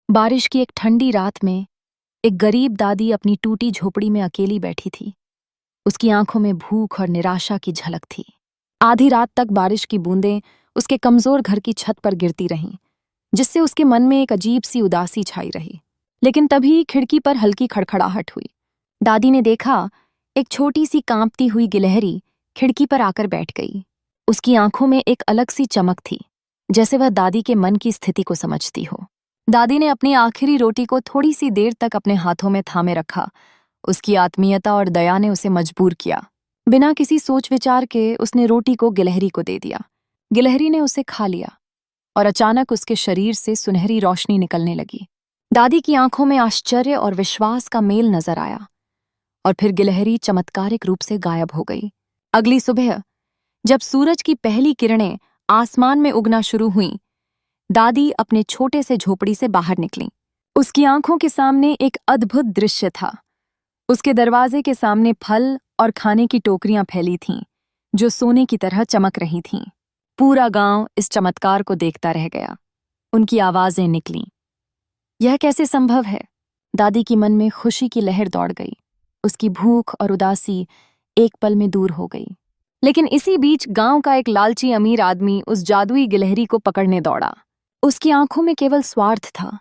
बारिश की एक ठंडी रात में एक गरीब दादी अपनी टूटी झोपड़ी में अकेली बैठी थी। उसकी आंखों में भूख और निराशा की झलक थी। आधी रात तक बारिश की बूंदें उसके कमजोर घर की छत पर गिरती रहीं, जिससे उसके मन में एक अजीब सी उदासी छाई रही। लेकिन तभी खिड़की पर हल्की खड़खड़ाहट हुई। दादी ने देखा, एक छोटी सी कांपती हुई गिलहरी खिड़की पर आकर बैठ गई। उसकी आंखों में एक अलग सी चमक थी, जैसे वह दादी के मन की स्थिति को समझती हो। दादी ने अपनी आखिरी रोटी को थोड़ी सी देर तक अपने हाथों में थामे रखा। उसकी आत्मीयता और दया ने उसे मजबूर किया। बिना किसी सोच विचार के उसने रोटी को गिलहरी को दे दिया। गिलहरी ने उसे खा लिया और अचानक उसके शरीर से सुनहरी रोशनी निकलने लगी। दादी की आंखों में आश्चर्य और विश्वास का मेल नजर आया, और फिर गिलहरी चमत्कारिक रूप से गायब हो गई। अगली सुबह जब सूरज की पहली किरणें आसमान में उगना शुरू हुईं, दादी अपने छोटे से झोपड़ी से बाहर निकली। उसकी आंखों के सामने एक अद्भुत दृश्य था। उसके दरवाजे के सामने फल और खाने की टोकरियां फैली थीं, जो सोने की तरह चमक रही थीं। पूरा गांव इस चमत्कार को देखता रह गया। उनकी आवाजें निकलीं। यह कैसे संभव है? दादी की मन में खुशी की लहर दौड़ गई। उसकी भूख और उदासी एक पल में दूर हो गई। लेकिन इसी बीच गांव का एक लालची अमीर आदमी उस जादुई गिलहरी को पकड़ने दौड़ा। उसकी आंखों में केवल स्वार्थ था।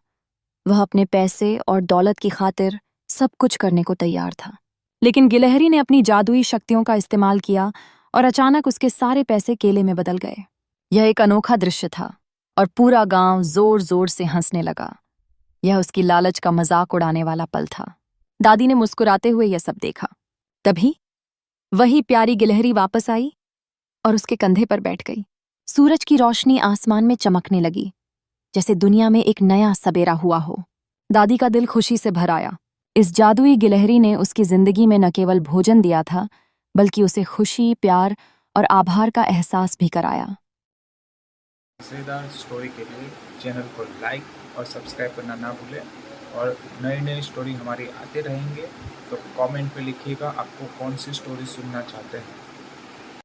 वह अपने पैसे और दौलत की खातिर सब कुछ करने को तैयार था। लेकिन गिलहरी ने अपनी जादुई शक्तियों का इस्तेमाल किया और अचानक उसके सारे पैसे केले में बदल गए। यह एक अनोखा दृश्य था और पूरा गांव जोर जोर से हंसने लगा। यह उसकी लालच का मजाक उड़ाने वाला पल था। दादी ने मुस्कुराते हुए यह सब देखा। तभी वही प्यारी गिलहरी वापस आई और उसके कंधे पर बैठ गई। सूरज की रोशनी आसमान में चमकने लगी, जैसे दुनिया में एक नया सबेरा हुआ हो। दादी का दिल खुशी से भर आया। इस जादुई गिलहरी ने उसकी जिंदगी में न केवल भोजन दिया था, बल्कि उसे खुशी, प्यार और आभार का एहसास भी कराया। मज़ेदार स्टोरी के लिए चैनल को लाइक और सब्सक्राइब करना ना भूलें, और नई नई स्टोरी हमारी आते रहेंगे। तो कमेंट पे लिखिएगा आपको कौन सी स्टोरी सुनना चाहते हैं।